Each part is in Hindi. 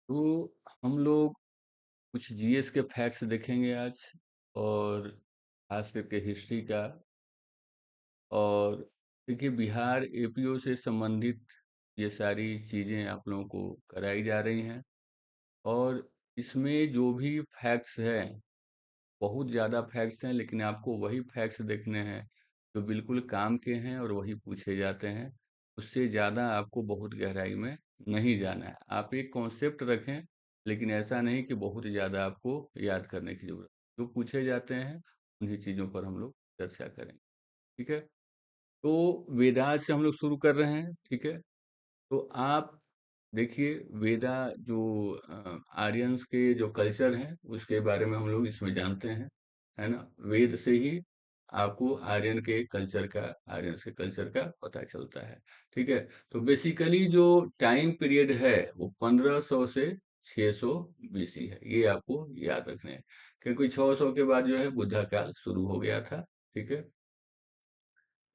तो हम लोग कुछ जीएस के फैक्ट्स देखेंगे आज और खास करके हिस्ट्री का। और देखिए बिहार एपीओ से संबंधित ये सारी चीज़ें आप लोगों को कराई जा रही हैं। और इसमें जो भी फैक्ट्स हैं, बहुत ज़्यादा फैक्ट्स हैं, लेकिन आपको वही फैक्ट्स देखने हैं जो बिल्कुल काम के हैं और वही पूछे जाते हैं। उससे ज़्यादा आपको बहुत गहराई में नहीं जाना है। आप एक कॉन्सेप्ट रखें, लेकिन ऐसा नहीं कि बहुत ज़्यादा आपको याद करने की ज़रूरत। जो पूछे जाते हैं उन्हीं चीज़ों पर हम लोग चर्चा करेंगे। ठीक है? तो वेदांत से हम लोग शुरू कर रहे हैं। ठीक है? तो आप देखिए, वेदा जो आर्यंस के जो कल्चर हैं उसके बारे में हम लोग इसमें जानते हैं, है ना? वेद से ही आपको आर्यंस के कल्चर का पता चलता है। ठीक है? तो बेसिकली जो टाइम पीरियड है वो 1500 से 600 बीसी है। ये आपको याद रखना है, क्योंकि 600 के बाद जो है बुद्धा काल शुरू हो गया था। ठीक है?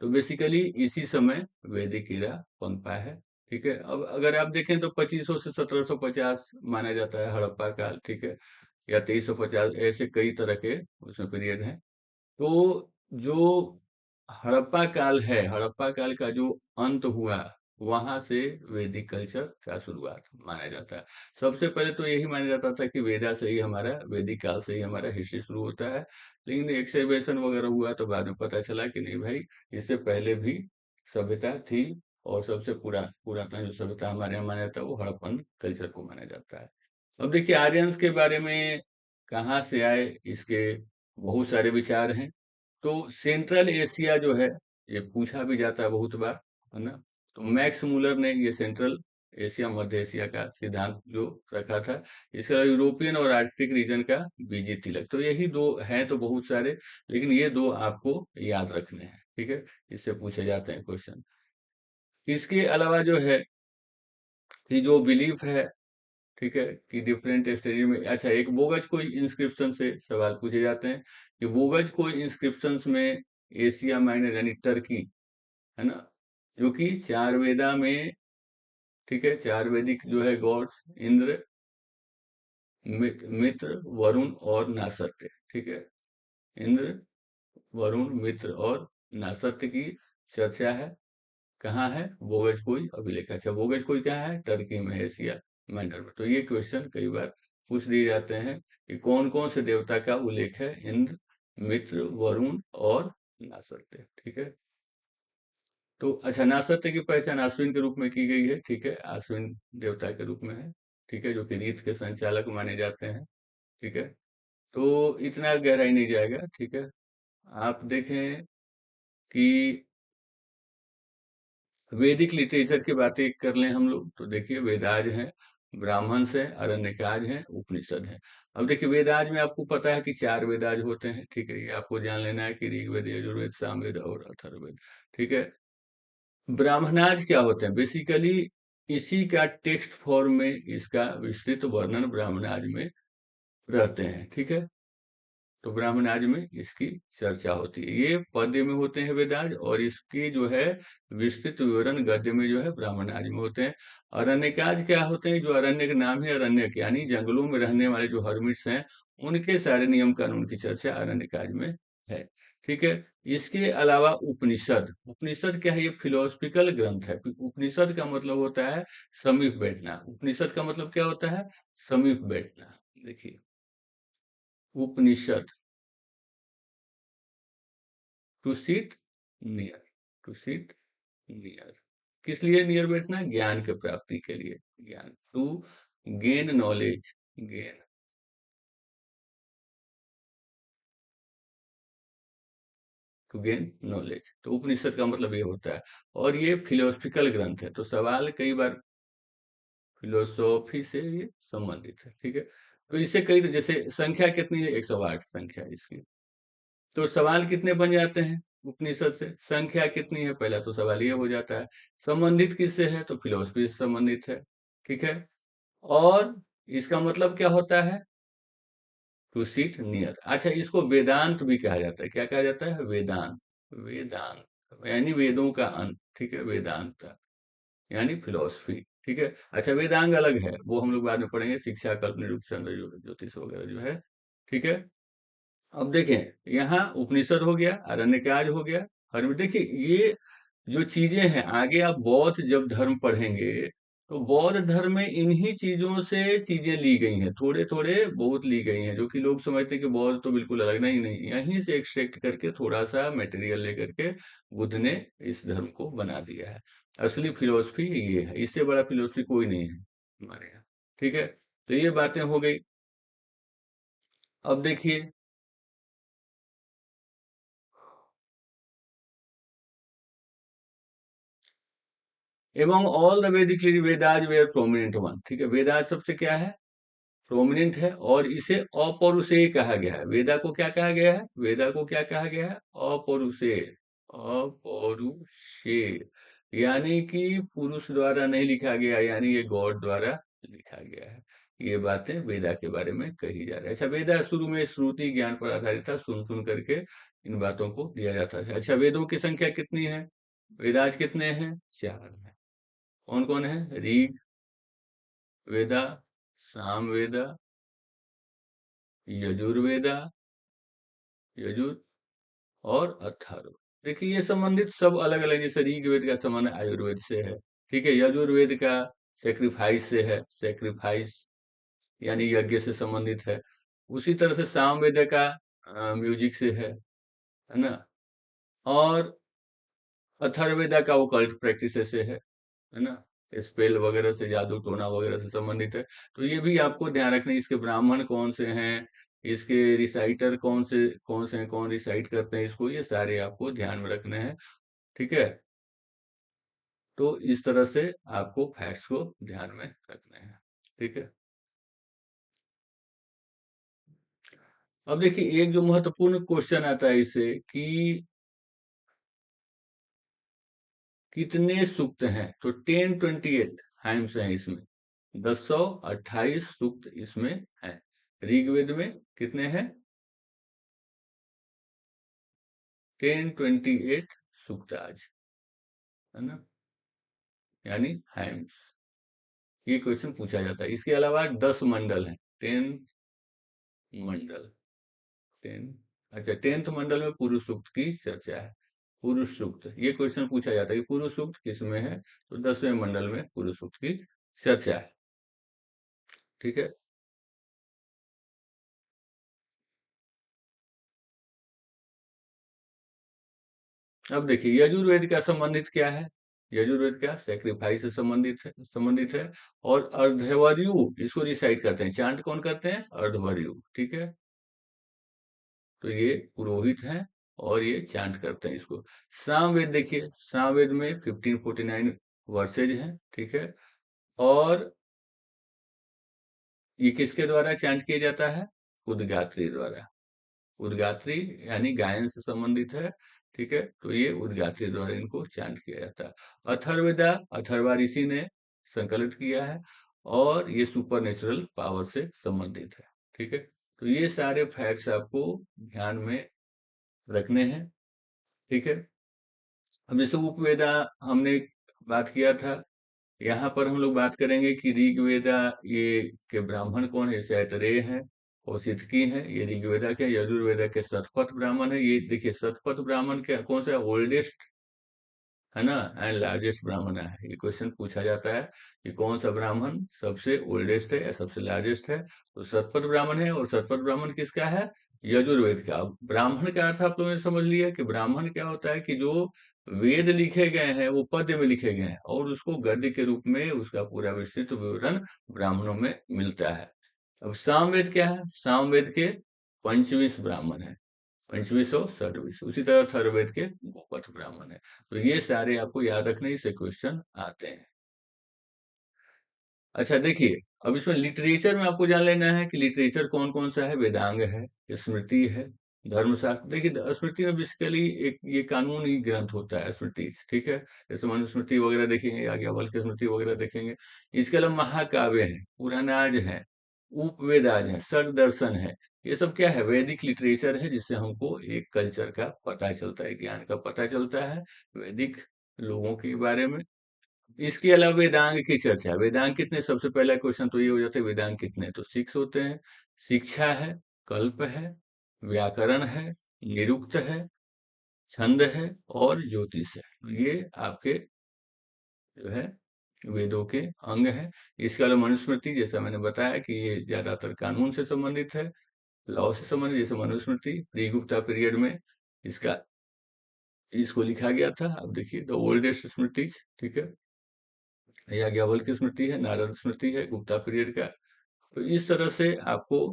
तो बेसिकली इसी समय वैदिक ईरा पनपा है। ठीक है? अब अगर आप देखें तो 2500 से 1750 माना जाता है हड़प्पा काल। ठीक है? या 2350, ऐसे कई तरह के उसमें पीरियड हैं। तो जो हड़प्पा काल है, हड़प्पा काल का जो अंत हुआ, वहां से वैदिक कल्चर का शुरुआत माना जाता है। सबसे पहले तो यही माना जाता था कि वैदिक काल से ही हमारा हिस्ट्री शुरू होता है। लेकिन एक्सकैवेशन वगैरह हुआ तो बाद में पता चला कि नहीं भाई, इससे पहले भी सभ्यता थी। और सबसे पुरातन जो सभ्यता हमारे यहाँ माना जाता है वो हड़प्पन कल्चर को माना जाता है। अब देखिए, आर्यंस के बारे में कहाँ से आए, इसके बहुत सारे विचार हैं। तो सेंट्रल एशिया जो है, ये पूछा भी जाता है बहुत बार, है ना? तो मैक्स मूलर ने ये सेंट्रल एशिया, मध्य एशिया का सिद्धांत जो रखा था। इसके अलावा यूरोपियन और आर्कटिक रीजन का बीजी तिलक। तो यही दो हैं, तो बहुत सारे, लेकिन ये दो आपको याद रखने हैं। ठीक है? इससे पूछे जाते हैं क्वेश्चन। इसके अलावा जो है कि जो बिलीफ है, ठीक है, कि डिफरेंट स्टेज में, अच्छा, एक बोगज कोई इंस्क्रिप्शन से सवाल पूछे जाते हैं कि बोगज कोई इंस्क्रिप्शंस में एशिया माइनर यानी टर्की, है ना, जो कि चार वेदा में, ठीक है, चार वैदिक जो है गॉड्स, इंद्र, मित्र, वरुण और नासत्य। ठीक है? इंद्र, वरुण, मित्र और नासत्य की चर्चा है। कहाँ है? बोगज कोई अभिलेख। अच्छा, बोगज कोई कहाँ है? टर्की में है, एशिया माइनर में। तो ये क्वेश्चन कई बार पूछ लिए जाते हैं कि कौन कौन से देवता का उल्लेख है? इंद्र, मित्र, वरुण और नासत्य। ठीक है? तो अच्छा, नासत्य की पहचान अश्विन के रूप में की गई है। ठीक है? अश्विन देवता के रूप में है। ठीक है? जो कि रीत के संचालक माने जाते हैं। ठीक है? तो इतना गहराई नहीं जाएगा। ठीक है? आप देखें कि वैदिक लिटरेचर की बातें कर लें हम लोग, तो देखिए वेदाज हैं, ब्राह्मण्स हैं, अरण्यकाज हैं, उपनिषद हैं। अब देखिए वेदाज में आपको पता है कि चार वेदाज होते हैं। ठीक है? ये आपको जान लेना है कि ऋग्वेद, यजुर्वेद, सामवेद और अथर्ववेद। ठीक है? ब्राह्मणाज क्या होते हैं? बेसिकली इसी का टेक्स्ट फॉर्म में इसका विस्तृत वर्णन ब्राह्मणाज में रहते हैं। ठीक है? तो ब्राह्मणाज में इसकी चर्चा होती है। ये पद्य में होते हैं वेदाज, और इसकी जो है विस्तृत विवरण गद्य में जो है ब्राह्मणाज में होते हैं। अरण्यकाज क्या होते हैं? जो अरण्य का नाम ही अरण्यक, यानी जंगलों में रहने वाले जो हर्मिट्स हैं, उनके सारे नियम कानून की चर्चा अरण्यकाज में है। ठीक है? इसके अलावा उपनिषद, उपनिषद क्या है? ये फिलोसफिकल ग्रंथ है। उपनिषद का मतलब होता है समीप बैठना। उपनिषद का मतलब क्या होता है? समीप बैठना। देखिए, Upanishad, to sit near, to sit near. किस लिए नियर बैठना? ज्ञान के प्राप्ति के लिए। ज्ञान, to gain knowledge, gain, to gain knowledge. तो उपनिषद का मतलब ये होता है। और ये फिलोसफिकल ग्रंथ है, तो सवाल कई बार फिलोसॉफी से ये संबंधित है। ठीक है? तो इससे कई, जैसे संख्या कितनी है? 108 संख्या इसकी। तो सवाल कितने बन जाते हैं उपनिषद से? संख्या कितनी है? पहला तो सवाल ये हो जाता है। संबंधित किससे है? तो फिलोसफी से संबंधित है। ठीक है? और इसका मतलब क्या होता है? To sit near. अच्छा, इसको वेदांत भी कहा जाता है। क्या कहा जाता है? वेदांत, वेदांत यानी वेदों का अंत। ठीक है? वेदांत। यानी फिलॉसफी। ठीक है। अच्छा, वेदांग अलग है, वो हम लोग बाद में पढ़ेंगे, शिक्षा, कल्प, निरूपण, छंद, ज्योतिष वगैरह जो है। ठीक है। अब देखें, यहाँ उपनिषद हो गया, अरण्यकाज हो गया, हर देखिए ये जो चीजें हैं, आगे आप बौद्ध जब धर्म पढ़ेंगे तो बौद्ध धर्म में इन्हीं चीजों से चीजें ली गई हैं, थोड़े थोड़े बहुत ली गई हैं, जो कि लोग समझते हैं कि बौद्ध तो बिल्कुल अलग, नहीं नहीं, यहीं से एक्सट्रैक्ट करके थोड़ा सा मटेरियल लेकर के बुद्ध ने इस धर्म को बना दिया है। असली फिलोसफी ये है, इससे बड़ा फिलोसफी कोई नहीं है हमारे यहाँ। ठीक है। तो ये बातें हो गई। अब देखिए, एमंग ऑल द वैदिक वेदाज वेयर प्रोमिनेंट वन। ठीक है, वेदाज सबसे क्या है, प्रोमिनेंट है, और इसे अपौरुषेय कहा गया है। वेदा को क्या कहा गया है, वेदा को क्या कहा गया है, अपौरुषेय। अपौरुषेय यानी कि पुरुष द्वारा नहीं लिखा गया, यानी ये गॉड द्वारा लिखा गया है। ये बातें वेदा के बारे में कही जा रही है। अच्छा, वेदा शुरू में श्रुति ज्ञान पर आधारित था, सुन सुन करके इन बातों को दिया जाता है। अच्छा, वेदों की संख्या कितनी है, वेदाज कितने हैं, चार है। कौन कौन है, ऋग वेदा, सामवेदा, यजुर्वेदा, यजुर और अथर्व। देखिए ये संबंधित सब अलग अलग, जैसे ऋग्वेद का संबंध आयुर्वेद से है। ठीक है, यजुर्वेद का सेक्रीफाइस से है, सेक्रीफाइस यानी यज्ञ से संबंधित है। उसी तरह से सामवेद का म्यूजिक से है ना। और अथर्ववेदा का ओकल्ट प्रैक्टिस से है ना, स्पेल वगैरह से, जादू टोना वगैरह से संबंधित है। तो ये भी आपको ध्यान रखना है, इसके ब्राह्मण कौन से हैं, इसके रिसाइटर कौन से हैं, कौन रिसाइट करते हैं इसको, ये सारे आपको ध्यान में रखने हैं। ठीक है। तो इस तरह से आपको फैक्ट्स को ध्यान में रखने हैं। ठीक है। अब देखिए, एक जो महत्वपूर्ण क्वेश्चन आता है इससे कि कितने सूक्त हैं, तो 1028 हाइम्स हैं इसमें, 1028 सूक्त इसमें हैं। ऋग्वेद में कितने हैं, 1028 सूक्ताज, है ना, यानी हाइम्स। ये क्वेश्चन पूछा जाता है। इसके अलावा 10 मंडल हैं, 10 मंडल, 10। अच्छा, 10th मंडल में पुरुष सूक्त की चर्चा है। पुरुष सूक्त, ये क्वेश्चन पूछा जाता है कि पुरुष सूक्त किसमें है, तो 10वें मंडल में पुरुष सूक्त की चर्चा है। ठीक है। अब देखिए, यजुर्वेद का संबंधित क्या है, यजुर्वेद क्या सेक्रीफाइस से संबंधित है। और अर्धवर्यु इसको रिसाइट करते हैं, चांट कौन करते हैं, अर्धवर्यु। ठीक है। तो ये पुरोहित हैं और ये चांट करते हैं इसको। सामवेद देखिए, सामवेद में 1549 वर्सेज हैं। ठीक है। और ये किसके द्वारा चांट किया जाता है, उद्गात्री द्वारा। उद्गात्री यानी गायन से संबंधित है। ठीक है। तो ये उद्गात्री द्वारा इनको चांट किया जाता है। अथर्ववेदा, अथर्वा ऋषि ने संकलित किया है, और ये सुपर नेचुरल पावर से संबंधित है। ठीक है। तो ये सारे फैक्ट्स आपको ध्यान में रखने हैं। ठीक है। अब जैसे उपवेदा हमने बात किया था, यहाँ पर हम लोग बात करेंगे कि ऋग्वेदा ये के ब्राह्मण कौन है, ऐतरेय हैं, कौशितकी हैं, ये ऋग्वेदा के। यजुर्वेदा के शतपथ ब्राह्मण है, ये देखिए शतपथ ब्राह्मण क्या कौन सा ओल्डेस्ट है ना, एंड लार्जेस्ट ब्राह्मण है। ये क्वेश्चन पूछा जाता है कि कौन सा ब्राह्मण सबसे ओल्डेस्ट है या सबसे लार्जेस्ट है, तो शतपथ ब्राह्मण है। और शतपथ ब्राह्मण किसका है, यजुर्वेद का। अब ब्राह्मण का अर्थ आप लोगों ने समझ लिया कि ब्राह्मण क्या होता है, कि जो वेद लिखे गए हैं वो पद्य में लिखे गए हैं, और उसको गद्य के रूप में उसका पूरा विस्तृत विवरण ब्राह्मणों में मिलता है। अब सामवेद क्या है, सामवेद के 25 ब्राह्मण है, 25 और 26। उसी तरह अथर्ववेद के गोपथ ब्राह्मण है। तो ये सारे आपको याद रखने, इससे क्वेश्चन आते हैं। अच्छा देखिए, अब इसमें लिटरेचर में आपको जान लेना है कि लिटरेचर कौन कौन सा है। वेदांग है, स्मृति है, धर्मशास्त्र। देखिए स्मृति में बेसिकली एक ये कानूनी ग्रंथ होता है स्मृति। ठीक है। जैसे मनुस्मृति वगैरह देखेंगे, याज्ञवल्क्य स्मृति वगैरह देखेंगे। इसके अलावा महाकाव्य है, पुराणाज है, उपवेदाज है, षड दर्शन है। ये सब क्या है, वैदिक लिटरेचर है, जिससे हमको एक कल्चर का पता चलता है, ज्ञान का पता चलता है वैदिक लोगों के बारे में। इसके अलावा वेदांग की चर्चा, वेदांग कितने, सबसे पहला क्वेश्चन तो ये हो जाता है वेदांग कितने, तो 6 होते हैं। शिक्षा है, कल्प है, व्याकरण है, निरुक्त है, छंद है और ज्योतिष है। तो ये आपके जो है वेदों के अंग हैं। इसके अलावा मनुस्मृति, जैसा मैंने बताया कि ये ज्यादातर कानून से संबंधित है, लॉ से संबंधित, जैसे मनुस्मृति प्री गुप्ता पीरियड में इसका इसको लिखा गया था। अब देखिए द ओल्डेस्ट स्मृतिज, ठीक है, याज्ञवल्क्य स्मृति है, नारद स्मृति है गुप्ता पीरियड का। तो इस तरह से आपको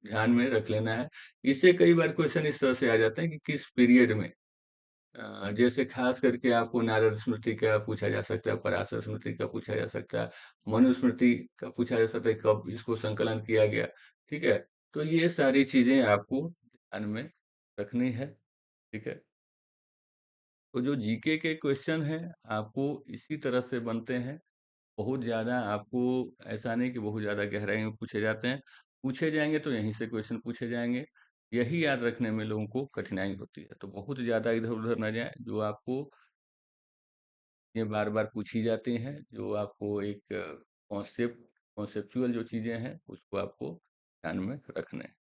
ध्यान में रख लेना है। इससे कई बार क्वेश्चन इस तरह से आ जाते हैं कि किस पीरियड में, जैसे खास करके आपको नारद स्मृति का पूछा जा सकता है, पराशर स्मृति का पूछा जा सकता है, मनुस्मृति का पूछा जा सकता है, कब इसको संकलन किया गया, ठीक है। तो ये सारी चीजें आपको ध्यान में रखनी है, ठीक है। तो जो जीके के क्वेश्चन हैं आपको इसी तरह से बनते हैं। बहुत ज़्यादा आपको ऐसा नहीं कि बहुत ज़्यादा गहराई में पूछे जाते हैं। पूछे जाएँगे तो यहीं से क्वेश्चन पूछे जाएँगे। यही याद रखने में लोगों को कठिनाई होती है। तो बहुत ज़्यादा इधर-उधर ना जाएँ, जो आपको ये बार-बार पूछी जाती हैं, जो आपको एक कॉन्सेप्चुअल जो चीज़ें हैं, उसको आपको ध्यान में रखना है।